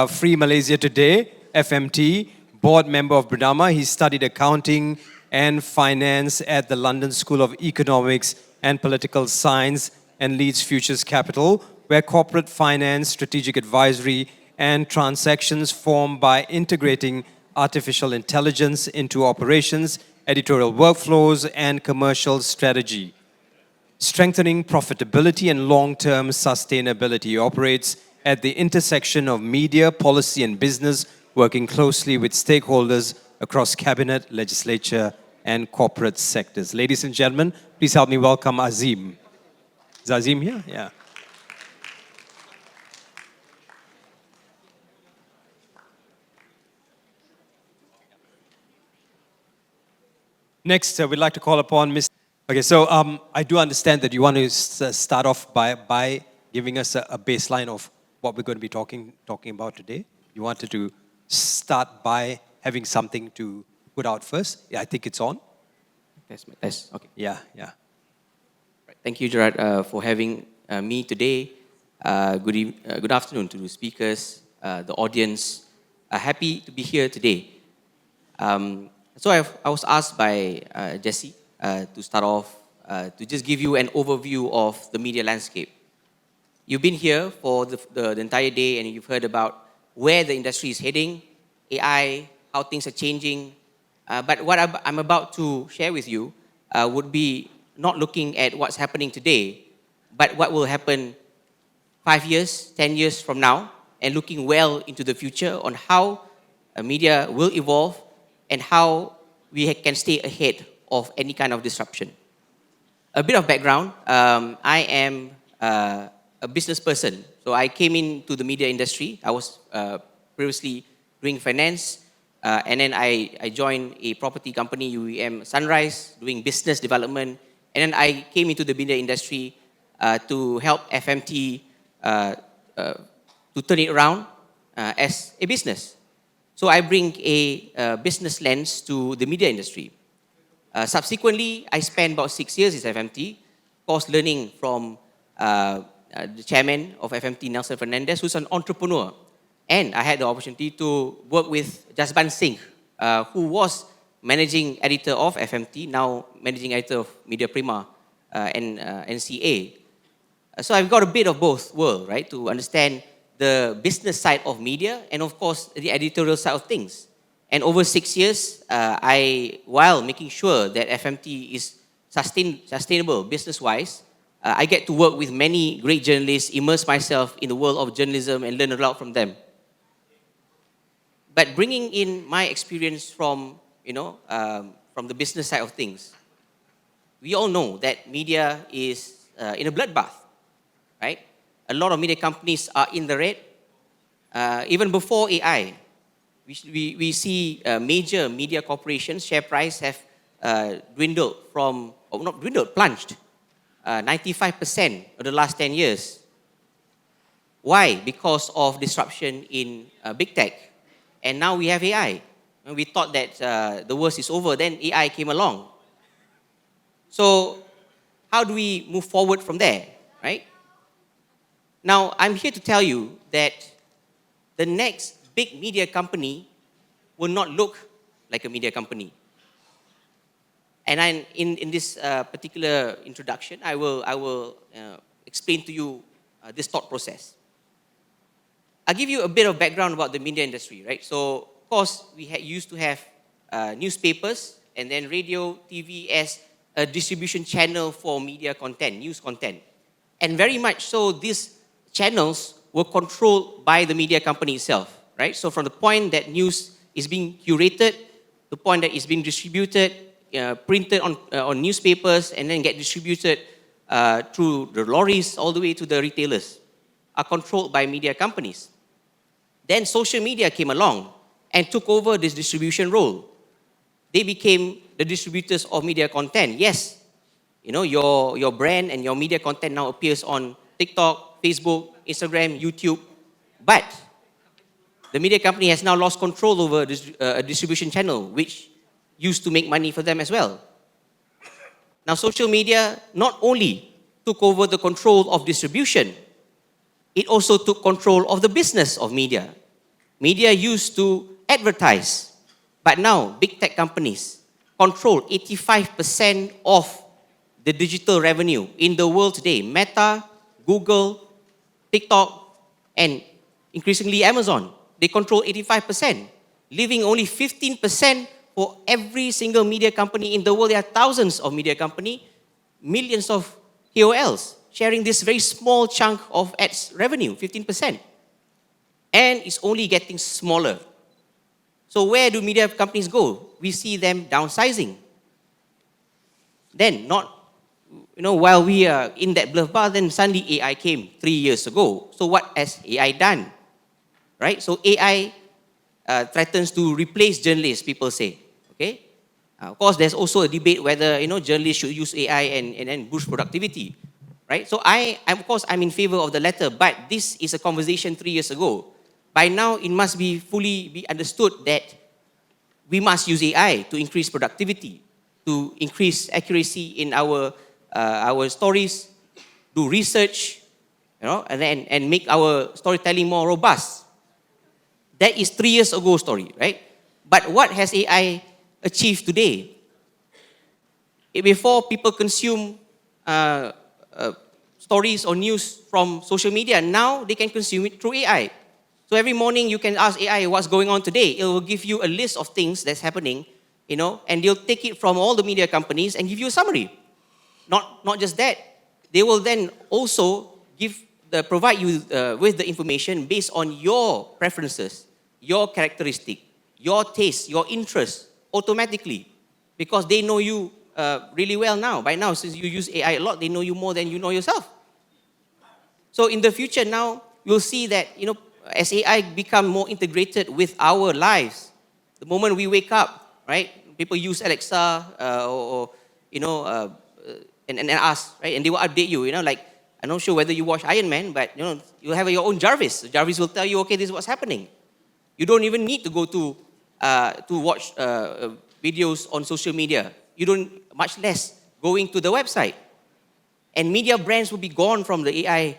Free Malaysia Today, FMT, board member of Bernama. He studied accounting and finance at the London School of Economics and Political Science and leads Futures Capital, where corporate finance, strategic advisory, and transactions form by integrating artificial intelligence into operations, editorial workflows, and commercial strategy. Strengthening profitability and long-term sustainability. He operates at the intersection of media, policy, and business, working closely with stakeholders across cabinet, legislature, and corporate sectors. Ladies and gentlemen, please help me welcome Azeem. Is Azeem here? Yeah. Next, we'd like to call upon Ms. Okay, so I do understand that you want to start off by giving us a baseline of what we're going to be talking about today. You wanted to start by having something to put out first. Yeah, I think it's on. Test. Okay. Yeah. Right. Thank you, Gerard, for having me today. Good afternoon to the speakers, the audience. Happy to be here today. So I was asked by Jesse to start off to just give you an overview of the media landscape. You've been here for the entire day and you've heard about where the industry is heading, AI, how things are changing. But what I'm about to share with you would be not looking at what's happening today, but what will happen 5 years, 10 years from now, and looking well into the future on how media will evolve and how we can stay ahead of any kind of disruption. A bit of background, I am a business person. So I came into the media industry. I was previously doing finance, and then I joined a property company, UEM Sunrise, doing business development. And then I came into the media industry to help FMT to turn it around as a business. So I bring a business lens to the media industry. Subsequently, I spent about 6 years at FMT, of course, learning from the chairman of FMT, Nelson Fernandez, who's an entrepreneur. And I had the opportunity to work with Jasban Singh, who was managing editor of FMT, now managing editor of Media Prima and NCA. So I've got a bit of both worlds, right, to understand the business side of media and, of course, the editorial side of things. And over 6 years, while making sure that FMT is sustainable business-wise, I get to work with many great journalists, immerse myself in the world of journalism and learn a lot from them. But bringing in my experience from the business side of things, we all know that media is in a bloodbath, right? A lot of media companies are in the red. Even before AI, we see major media corporations' share price have plunged 95% of the last 10 years. Why? Because of disruption in big tech. And now we have AI. When we thought that the worst is over, then AI came along. So how do we move forward from there, right? Now, I'm here to tell you that the next big media company will not look like a media company. And in this particular introduction, I will explain to you this thought process. I'll give you a bit of background about the media industry, right? So, of course, we used to have newspapers and then radio, TV as a distribution channel for media content, news content. And very much so, these channels were controlled by the media company itself, right? So from the point that news is being curated, the point that it's being distributed, printed on newspapers and then get distributed through the lorries all the way to the retailers, are controlled by media companies. Then social media came along and took over this distribution role. They became the distributors of media content. Yes, your brand and your media content now appears on TikTok, Facebook, Instagram, YouTube. But the media company has now lost control over a distribution channel, which used to make money for them as well. Now, social media not only took over the control of distribution, it also took control of the business of media. Media used to advertise, but now big tech companies control 85% of the digital revenue in the world today. Meta, Google, TikTok, and increasingly Amazon. They control 85%, leaving only 15% for every single media company in the world. There are thousands of media companies, millions of KOLs sharing this very small chunk of ads revenue, 15%. And it's only getting smaller. So where do media companies go? We see them downsizing. Then, while we are in that bloodbath, then suddenly AI came 3 years ago. So what has AI done? Right? So AI threatens to replace journalists, people say. Okay? Of course, there's also a debate whether journalists should use AI and boost productivity. Right? So I'm in favor of the latter, but this is a conversation 3 years ago. By now, it must be fully be understood that we must use AI to increase productivity, to increase accuracy in our stories, do research, and make our storytelling more robust. That is 3 years ago story, right? But what has AI achieved today? Before people consume stories or news from social media, now they can consume it through AI. So every morning you can ask AI what's going on today. It will give you a list of things that's happening, and they'll take it from all the media companies and give you a summary. Not just that, they will then also provide you with the information based on your preferences, your characteristic, your taste, your interest, automatically, because they know you really well now. By now, since you use AI a lot, they know you more than you know yourself. So in the future now, you'll see that as AI become more integrated with our lives, the moment we wake up, right? People use Alexa and ask, right? And they will update you, like, I'm not sure whether you watch Iron Man, but you have your own Jarvis. Jarvis will tell you, okay, this is what's happening. You don't even need to go to watch videos on social media. You don't, much less going to the website. And media brands will be gone from the AI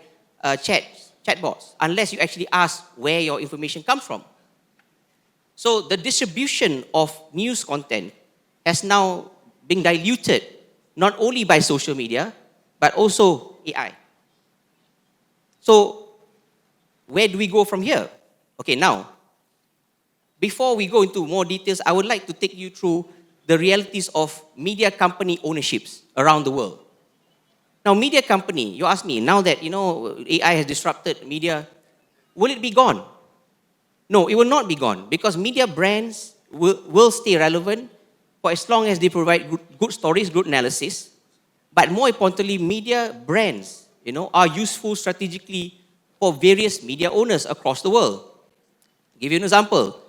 chatbots, unless you actually ask where your information comes from. So the distribution of news content has now been diluted, not only by social media, but also AI. So where do we go from here? Okay, now, before we go into more details, I would like to take you through the realities of media company ownerships around the world. Now, media company, you ask me, now that AI has disrupted media, will it be gone? No, it will not be gone, because media brands will stay relevant for as long as they provide good stories, good analysis. But more importantly, media brands, are useful strategically for various media owners across the world. I'll give you an example.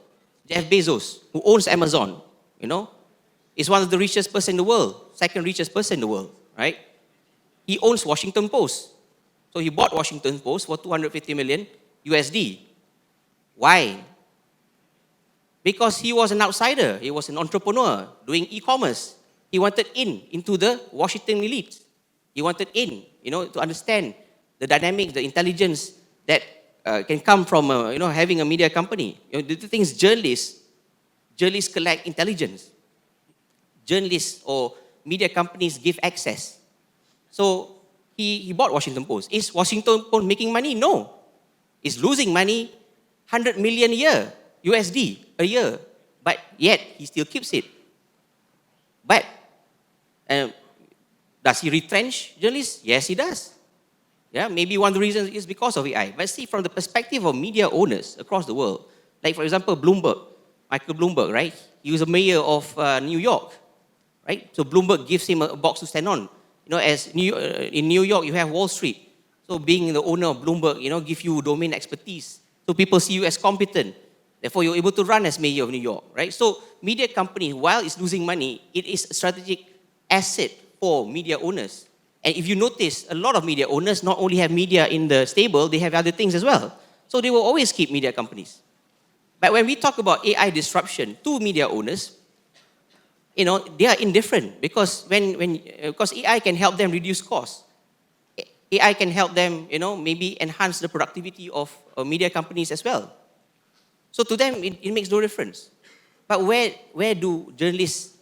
Jeff Bezos, who owns Amazon, is one of the richest person in the world, second richest person in the world, right? He owns Washington Post. So he bought Washington Post for 250 million USD. Why? Because he was an outsider. He was an entrepreneur doing e-commerce. He wanted into the Washington elite. He wanted to understand the dynamics, the intelligence that can come from having a media company. The thing is, journalists collect intelligence. Journalists or media companies give access. So he bought Washington Post. Is Washington Post making money? No. It's losing money, 100 million a year, USD a year. But yet, he still keeps it. But does he retrench journalists? Yes, he does. Yeah, maybe one of the reasons is because of AI. But see, from the perspective of media owners across the world, like for example, Michael Bloomberg, right? He was a mayor of New York, right? So Bloomberg gives him a box to stand on. In New York, you have Wall Street. So being the owner of Bloomberg, give you domain expertise. So people see you as competent. Therefore, you're able to run as mayor of New York, right? So media company, while it's losing money, it is a strategic asset for media owners. And if you notice, a lot of media owners not only have media in the stable, they have other things as well. So they will always keep media companies. But when we talk about AI disruption to media owners, they are indifferent because because AI can help them reduce costs. AI can help them, maybe enhance the productivity of media companies as well. So to them, it makes no difference. But where do journalists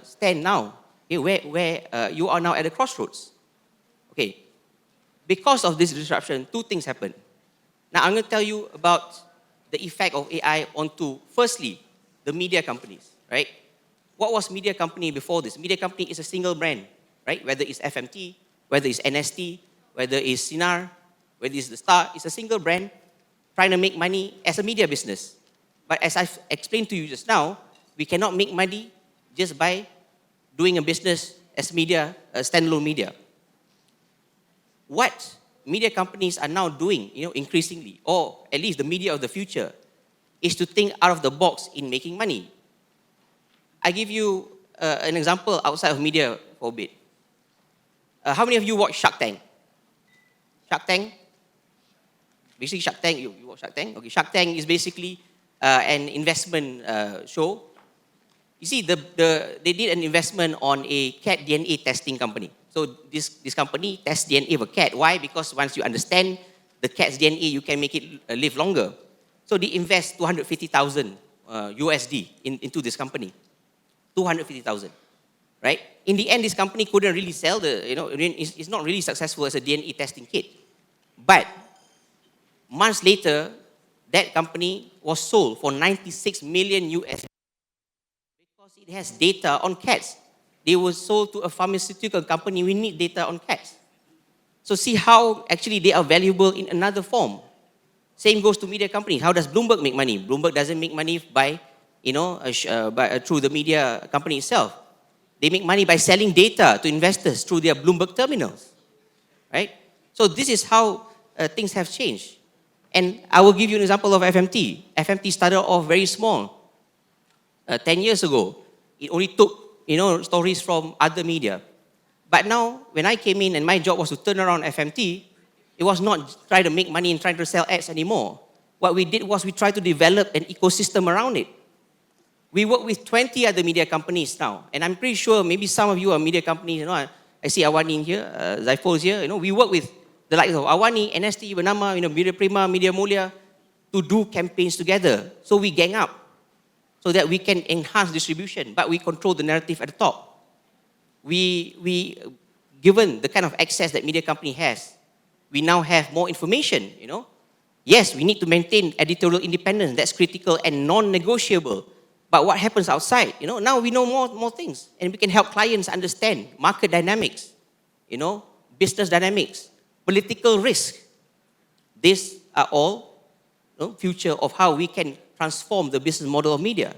stand now? Okay, where you are now at the crossroads. Okay, because of this disruption, two things happen. Now I'm going to tell you about the effect of AI onto, firstly, the media companies, right? What was media company before this? Media company is a single brand, right? Whether it's FMT, whether it's NST, whether it's Sinar, whether it's the Star, it's a single brand trying to make money as a media business. But as I've explained to you just now, we cannot make money just by doing a business as media, standalone media. What media companies are now doing, increasingly, or at least the media of the future, is to think out of the box in making money. I give you an example outside of media for a bit. How many of you watch Shark Tank? Shark Tank? Basically, Shark Tank, you watch Shark Tank? Okay, Shark Tank is basically an investment show. You see, they did an investment on a cat DNA testing company. So this company tests DNA of a cat. Why? Because once you understand the cat's DNA, you can make it live longer. So they invest 250,000 USD into this company. 250,000, right? In the end, this company couldn't really sell it's not really successful as a DNA testing kit. But months later, that company was sold for 96 million USD because it has data on cats. They were sold to a pharmaceutical company. We need data on cats. So see how actually they are valuable in another form. Same goes to media companies. How does Bloomberg make money? Bloomberg doesn't make money by, through the media company itself. They make money by selling data to investors through their Bloomberg terminals, right? So this is how things have changed. And I will give you an example of FMT. FMT started off very small. 10 years ago, it only took, stories from other media. But now, when I came in and my job was to turn around FMT, it was not trying to make money and trying to sell ads anymore. What we did was we tried to develop an ecosystem around it. We work with 20 other media companies now. And I'm pretty sure maybe some of you are media companies. I see Awani in here, Zaiful is here. We work with the likes of Awani, NST, Bernama, Media Prima, Media Mulia to do campaigns together. So we gang up so that we can enhance distribution, but we control the narrative at the top. We given the kind of access that media company has, we now have more information, Yes, we need to maintain editorial independence. That's critical and non-negotiable. But what happens outside? Now we know more things. And we can help clients understand market dynamics, business dynamics, political risk. These are all future of how we can transform the business model of media.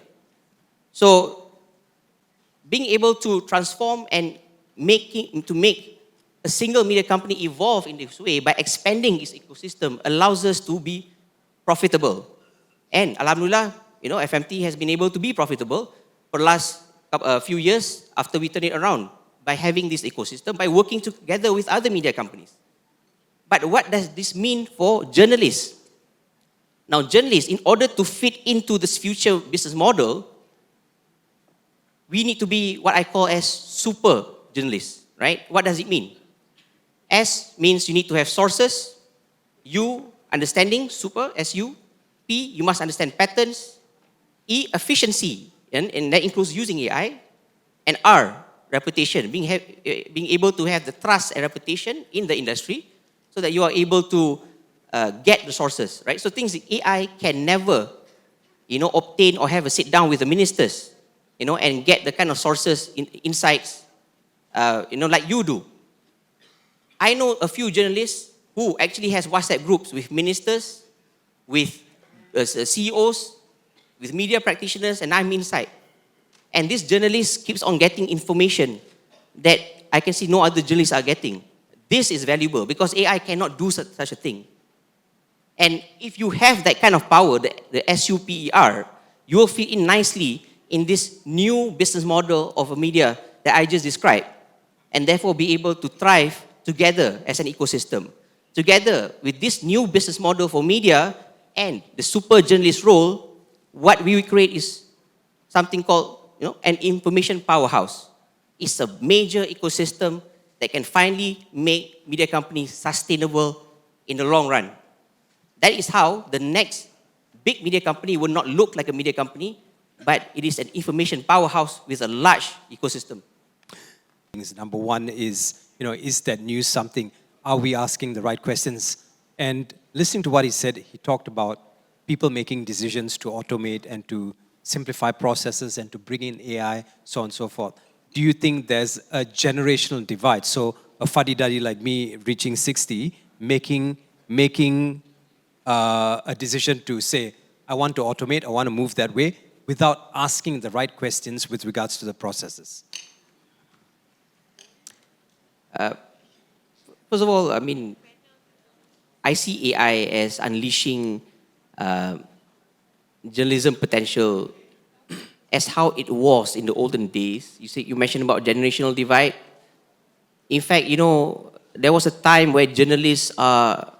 So being able to transform and make a single media company evolve in this way by expanding its ecosystem allows us to be profitable. And alhamdulillah, FMT has been able to be profitable for the last few years after we turn it around by having this ecosystem, by working together with other media companies. But what does this mean for journalists? Now, journalists, in order to fit into this future business model, we need to be what I call as super journalists, right? What does it mean? S means you need to have sources. U, understanding, super, S-U. P, you must understand patterns. E, efficiency, and that includes using AI. And R, reputation, being able to have the trust and reputation in the industry so that you are able to get the sources, right? So things that AI can never, obtain or have a sit down with the ministers, and get the kind of sources, insights, like you do. I know a few journalists who actually has WhatsApp groups with ministers, with CEOs, with media practitioners, and I'm inside. And this journalist keeps on getting information that I can see no other journalists are getting. This is valuable because AI cannot do such a thing. And if you have that kind of power, the SUPER, you will fit in nicely in this new business model of a media that I just described, and therefore be able to thrive together as an ecosystem. Together with this new business model for media and the super journalist role, what we will create is something called an information powerhouse. It's a major ecosystem that can finally make media companies sustainable in the long run. That is how the next big media company will not look like a media company, but it is an information powerhouse with a large ecosystem. Number one is, is that news something? Are we asking the right questions? And listening to what he said, he talked about people making decisions to automate and to simplify processes and to bring in AI, so on and so forth. Do you think there's a generational divide? So a fuddy-duddy like me reaching 60, making a decision to say, I want to automate, I want to move that way, without asking the right questions with regards to the processes? First of all, I mean, I see AI as unleashing journalism potential as how it was in the olden days. You mentioned about generational divide. In fact, there was a time where journalists are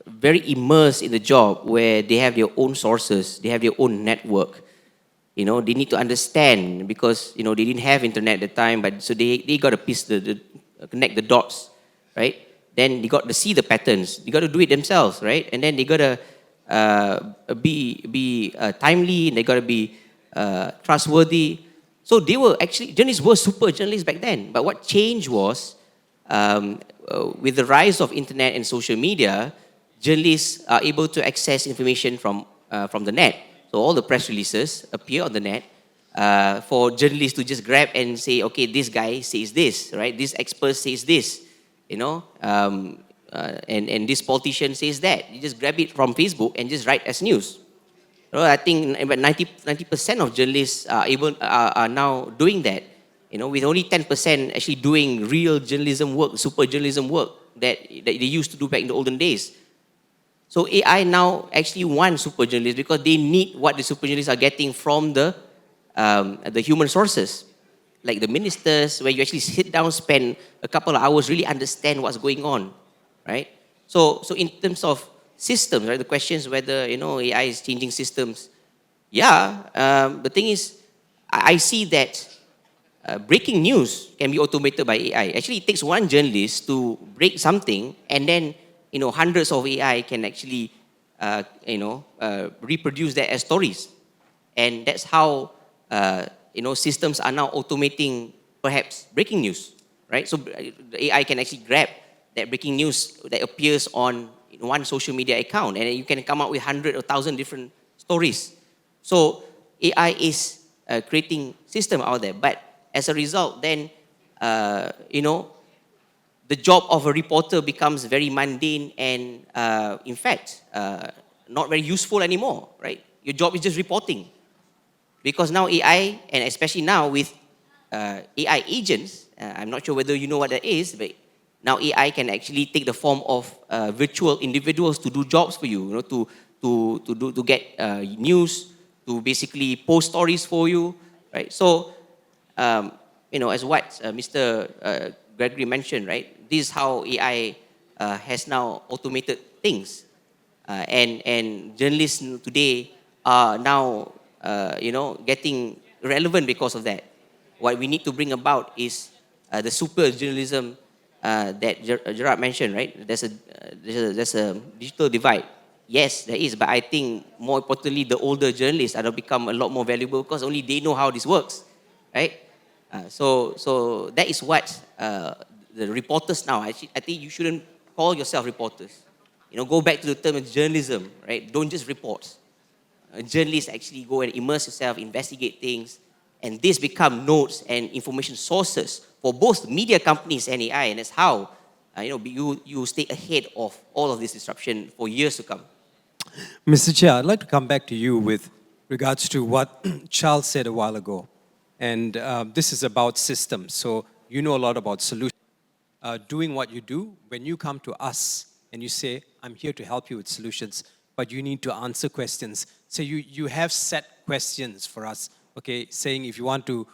very immersed in the job, where they have their own sources, they have their own network. They need to understand because they didn't have internet at the time, but so they got to connect the dots, right? Then they got to see the patterns. They got to do it themselves, right? And then they got to be timely. And they got to be trustworthy. So journalists were super journalists back then. But what changed was with the rise of internet and social media, journalists are able to access information from the net. So all the press releases appear on the net for journalists to just grab and say, okay, this guy says this, right? This expert says this, and this politician says that. You just grab it from Facebook and just write as news. I think about 90% of journalists are now doing that. With only 10% actually doing real journalism work, super journalism work that they used to do back in the olden days. So AI now actually wants super journalists because they need what the super journalists are getting from the human sources, like the ministers, where you actually sit down, spend a couple of hours, really understand what's going on, right? So in terms of systems, right, the question is whether AI is changing systems. Yeah, the thing is, I see that breaking news can be automated by AI. Actually, it takes one journalist to break something, and then hundreds of AI can actually reproduce that as stories, and that's how systems are now automating perhaps breaking news, right? So the AI can actually grab that breaking news that appears on one social media account, and you can come up with 100 or 1,000 different stories. So AI is creating system out there, but as a result, then the job of a reporter becomes very mundane and, in fact, not very useful anymore, right? Your job is just reporting. Because now AI, and especially now with AI agents, I'm not sure whether you know what that is, but now AI can actually take the form of virtual individuals to do jobs for you, to get news, to basically post stories for you, right? So, as what Mr. Gregory mentioned, right? This is how AI has now automated things, and journalists today are now getting relevant because of that. What we need to bring about is the super journalism that Gerard mentioned, right? There's a digital divide. Yes, there is, but I think more importantly, the older journalists are going to become a lot more valuable because only they know how this works, right? So that is what the reporters now. I think you shouldn't call yourself reporters. Go back to the term of journalism, right? Don't just report. Journalists actually go and immerse yourself, investigate things, and this become notes and information sources for both media companies and AI, and that's how you stay ahead of all of this disruption for years to come. Mr. Chair, I'd like to come back to you with regards to what Charles said a while ago. And this is about systems. So you know a lot about solutions. Doing what you do, when you come to us and you say, I'm here to help you with solutions, but you need to answer questions. So you have set questions for us, okay, saying if you want to,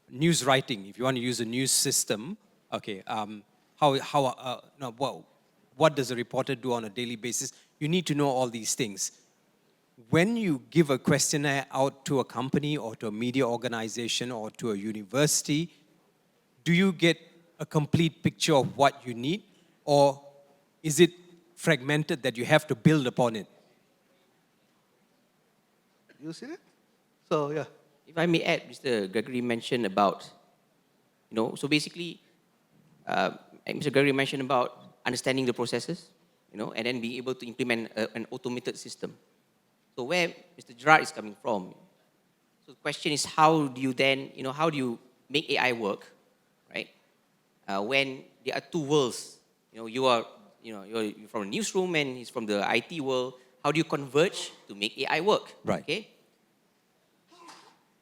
news writing, if you want to use a news system, okay, what does a reporter do on a daily basis? You need to know all these things. When you give a questionnaire out to a company or to a media organization or to a university, do you get a complete picture of what you need, or is it fragmented that you have to build upon it? You see that? So yeah. If I may add, Mr. Gregory mentioned about, so basically, uh, Mr. Gregory mentioned about understanding the processes, and then being able to implement an automated system. So where Mr. Gerard is coming from, so the question is how do you then, how do you make AI work, right? When there are two worlds, you're from a newsroom and he's from the IT world. How do you converge to make AI work? Right. Okay.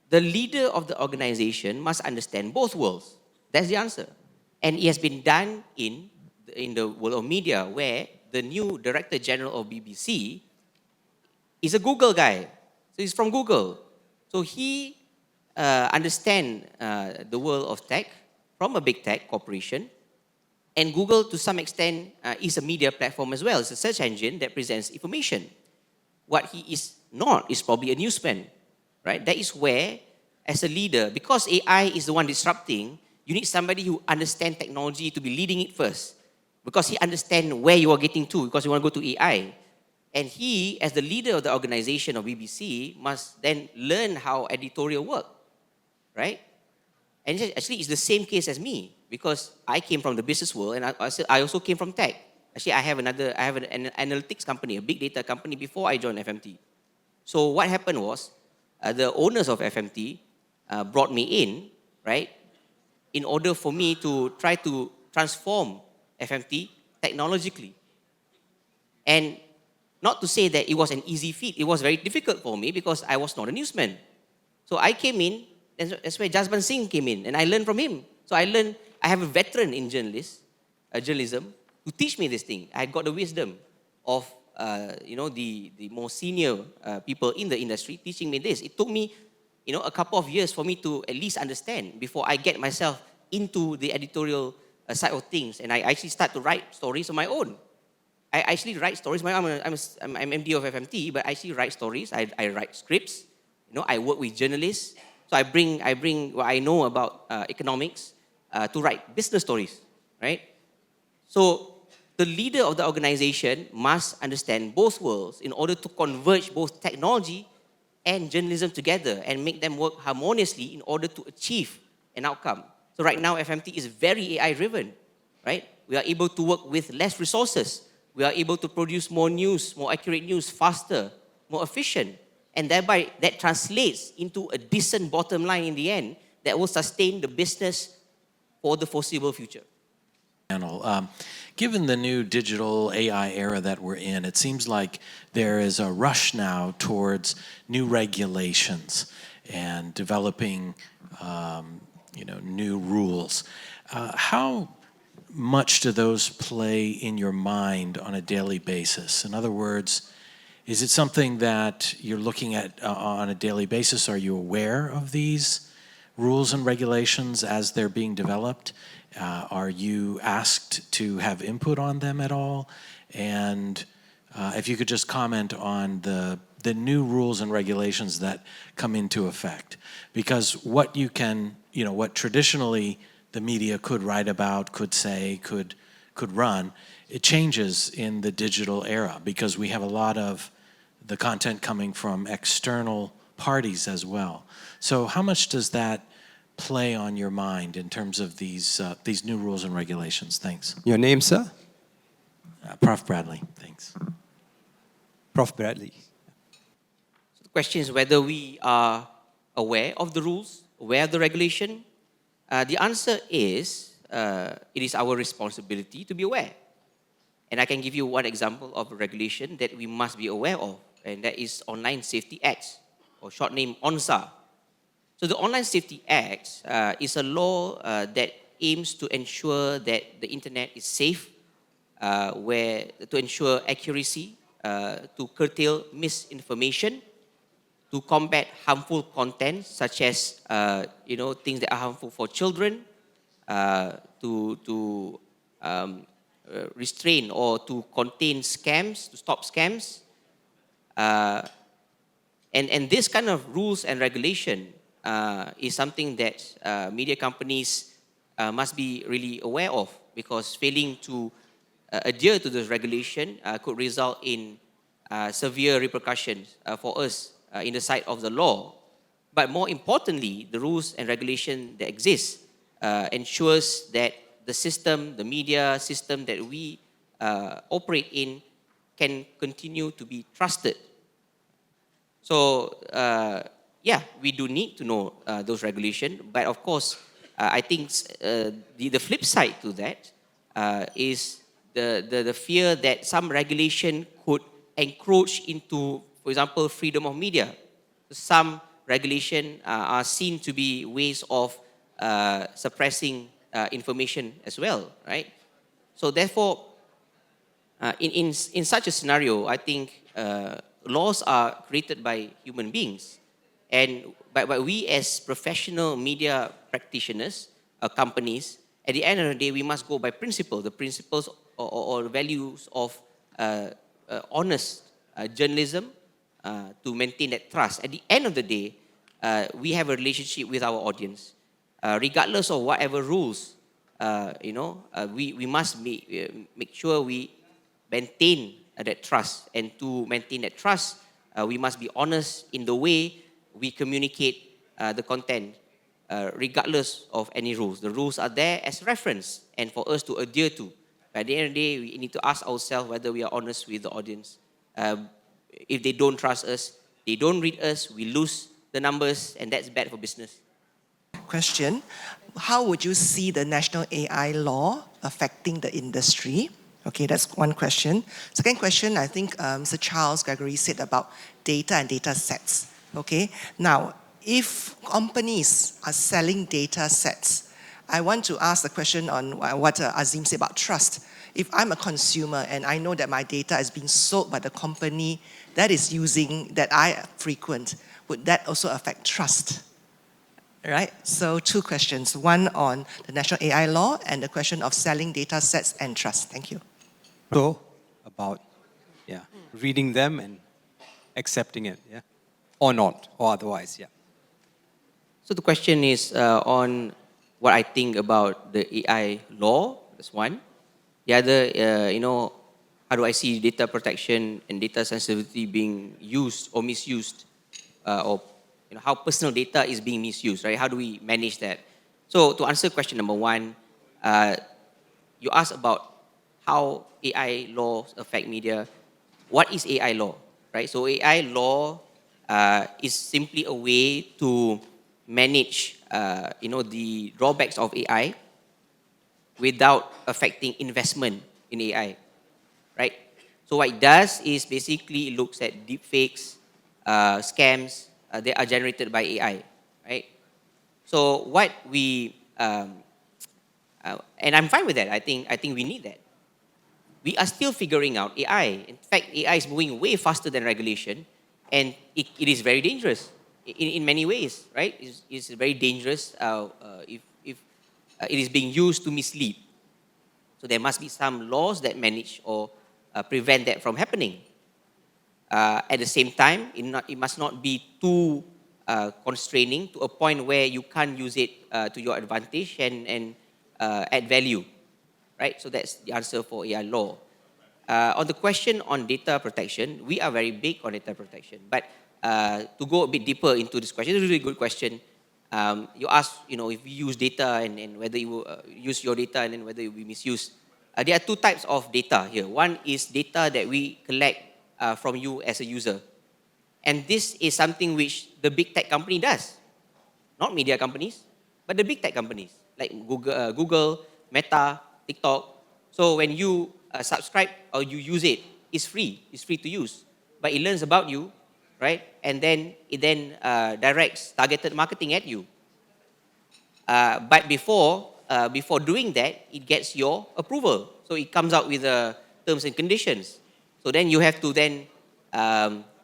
The leader of the organization must understand both worlds. That's the answer. And it has been done in the world of media where the new director general of BBC is a Google guy. So he's from Google. So he understands the world of tech from a big tech corporation. And Google, to some extent, is a media platform as well. It's a search engine that presents information. What he is not is probably a newsman, right? That is where, as a leader, because AI is the one disrupting, you need somebody who understands technology to be leading it first. Because he understands where you are getting to, because you want to go to AI. And he, as the leader of the organization of BBC, must then learn how editorial work, right? And actually, it's the same case as me because I came from the business world and I also came from tech. Actually, I have an analytics company, a big data company before I joined FMT. So what happened was, the owners of FMT brought me in, right, in order for me to try to transform FMT technologically. And not to say that it was an easy feat. It was very difficult for me because I was not a newsman. So I came in, and that's where Jasmine Singh came in, and I learned from him. So I have a veteran in journalism, to teach me this thing. I got the wisdom of, the more senior people in the industry teaching me this. It took me, a couple of years for me to at least understand before I get myself into the editorial side of things. And I actually start to write stories on my own. I actually write stories. I'm MD of FMT, but I actually write stories. I write scripts. I work with journalists. So I bring what I know about economics to write business stories, right? So the leader of the organization must understand both worlds in order to converge both technology and journalism together and make them work harmoniously in order to achieve an outcome. So right now, FMT is very AI driven, right? We are able to work with less resources. We are able to produce more news, more accurate news, faster, more efficient. And thereby, that translates into a decent bottom line in the end that will sustain the business for the foreseeable future. Given the new digital AI era that we're in, it seems like there is a rush now towards new regulations and developing, new rules. How much do those play in your mind on a daily basis? In other words, is it something that you're looking at on a daily basis? Are you aware of these rules and regulations as they're being developed? Are you asked to have input on them at all? And if you could just comment on the new rules and regulations that come into effect. Because what you can, what traditionally the media could write about, could say, could run, it changes in the digital era because we have a lot of the content coming from external parties as well. So how much does that play on your mind in terms of these new rules and regulations? Thanks. Your name, sir? Prof. Bradley, thanks. Prof. Bradley. So the question is whether we are aware of the rules, aware of the regulation. The answer is it is our responsibility to be aware. And I can give you one example of a regulation that we must be aware of, and that is Online Safety Act, or short name ONSA. So the Online Safety Act is a law that aims to ensure that the internet is safe, to ensure accuracy, to curtail misinformation, to combat harmful content such as things that are harmful for children, to restrain or to contain scams, to stop scams. And this kind of rules and regulation is something that media companies must be really aware of, because failing to adhere to this regulation could result in severe repercussions for us in the sight of the law. But more importantly, the rules and regulation that exist ensures that the system, the media system that we operate in can continue to be trusted. So, yeah, we do need to know those regulations. But of course, I think the flip side to that is the fear that some regulation could encroach into, for example, freedom of media. Some regulation are seen to be ways of suppressing information as well, right? So therefore, in such a scenario, I think laws are created by human beings. And but we as professional media practitioners, companies, at the end of the day, we must go by principle, the principles or values of honest journalism to maintain that trust. At the end of the day, we have a relationship with our audience. Regardless of whatever rules, we must make sure we maintain that trust. And to maintain that trust, we must be honest in the way we communicate the content, regardless of any rules. The rules are there as reference and for us to adhere to. At the end of the day, we need to ask ourselves whether we are honest with the audience. If they don't trust us, they don't read us, we lose the numbers, and that's bad for business. Question: how would you see the national AI law affecting the industry? Okay, that's one question. Second question, I think Mr. Charles Gregory said about data and data sets. Okay, now if companies are selling data sets, I want to ask the question on what Azeem said about trust. If I'm a consumer and I know that my data is being sold by the company that is using, that I frequent, would that also affect trust? Right? So two questions, one on the national AI law and the question of selling data sets and trust. Thank you. So, about reading them and accepting it, or not, or otherwise, So the question is on what I think about the AI law. That's one. The other, how do I see data protection and data sensitivity being used or misused, or how personal data is being misused, right? How do we manage that? So to answer question number one, you asked about how AI laws affect media. What is AI law, right? So AI law is simply a way to manage, the drawbacks of AI without affecting investment in AI, right? So what it does is basically it looks at deepfakes, scams that are generated by AI, right? So what we and I'm fine with that. I think we need that. We are still figuring out AI. In fact, AI is moving way faster than regulation, and it is very dangerous in many ways, right? It's very dangerous if it is being used to mislead. So there must be some laws that manage or prevent that from happening. At the same time, it must not be too constraining to a point where you can't use it to your advantage and add value, right? So that's the answer for AI law. On the question on data protection, we are very big on data protection. But to go a bit deeper into this question, it's a really good question. You asked, if we use data and whether you use your data and then whether it will be misused. There are two types of data here. One is data that we collect from you as a user. And this is something which the big tech company does. Not media companies, but the big tech companies like Google, Meta, TikTok. So when you subscribe or you use it, it's free. It's free to use. But it learns about you, right? And then it directs targeted marketing at you. But before doing that, it gets your approval. So it comes out with the terms and conditions. So then you have to then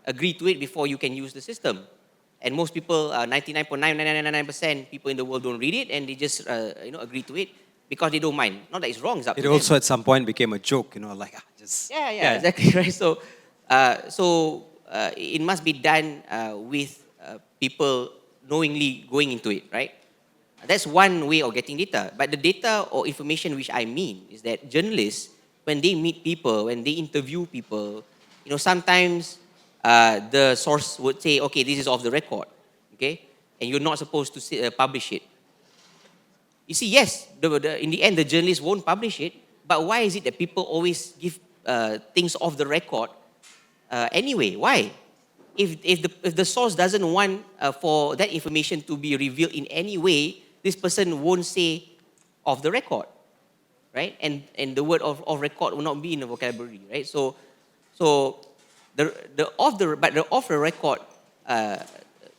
agree to it before you can use the system. And most people, 99.9999% people in the world don't read it, and they just agree to it because they don't mind. Not that it's wrong, it's up to It them. also at some point became a joke, like just... Yeah, exactly, right? So, it must be done with people knowingly going into it, right? That's one way of getting data. But the data or information which I mean is that journalists, when they meet people, when they interview people, sometimes the source would say, okay, this is off the record, okay, and you're not supposed to publish it. You see, yes, in the end, the journalist won't publish it, but why is it that people always give things off the record anyway? Why? If the source doesn't want for that information to be revealed in any way, this person won't say off the record, right? And the word of record will not be in the vocabulary, right? So the off the record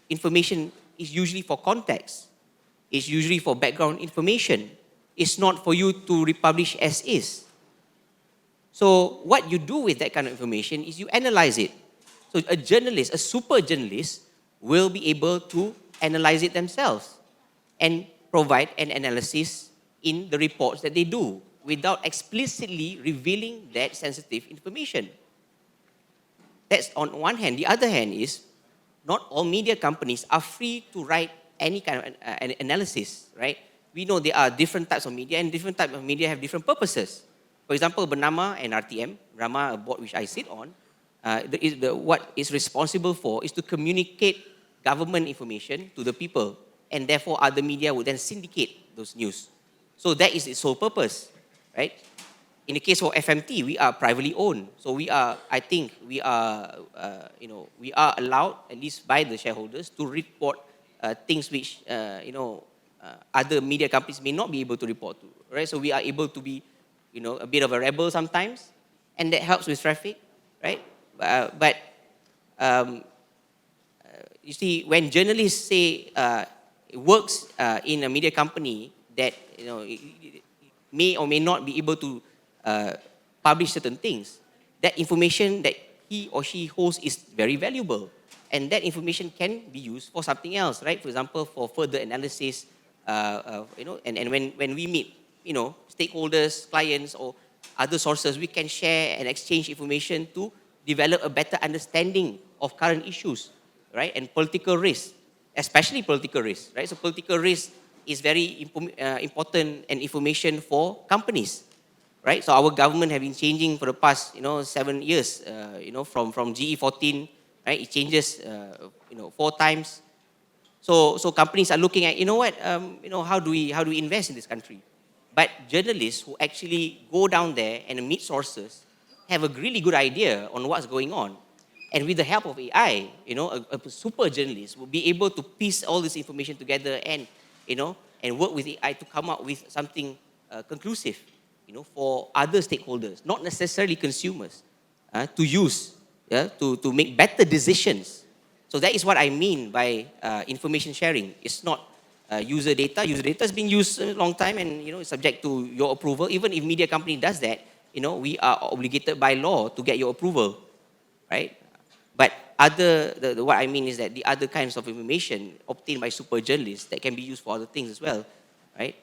information is usually for context. It's usually for background information. It's not for you to republish as is. So what you do with that kind of information is you analyze it. So a journalist, a super journalist, will be able to analyze it themselves and provide an analysis in the reports that they do without explicitly revealing that sensitive information. That's on one hand. The other hand is, not all media companies are free to write any kind of analysis, right? We know there are different types of media, and different types of media have different purposes. For example, Bernama and RTM, Rama, a board which I sit on, what is responsible for is to communicate government information to the people, and therefore other media would then syndicate those news. So that is its sole purpose, right? In the case of FMT, we are privately owned, so we are allowed, at least by the shareholders, to report things which other media companies may not be able to report to, right? So we are able to be, a bit of a rebel sometimes, and that helps with traffic, right? But you see, when journalists say it works in a media company that may or may not be able to publish certain things, that information that he or she holds is very valuable, and that information can be used for something else, right? For example, for further analysis, and when we meet, stakeholders, clients, or other sources, we can share and exchange information to develop a better understanding of current issues, right? And political risk, especially political risk, right? So political risk is very important and information for companies, right? So our government have been changing for the past, 7 years, from GE14, right? It changes, 4 times. So companies are looking at, how do we invest in this country? But journalists who actually go down there and meet sources have a really good idea on what's going on. And with the help of AI, a super journalist will be able to piece all this information together and work with AI to come up with something conclusive, for other stakeholders, not necessarily consumers, to use, to make better decisions. So that is what I mean by information sharing. It's not user data. User data has been used a long time, and it's subject to your approval. Even if media company does that, we are obligated by law to get your approval, right? But what I mean is that the other kinds of information obtained by super journalists that can be used for other things as well, right?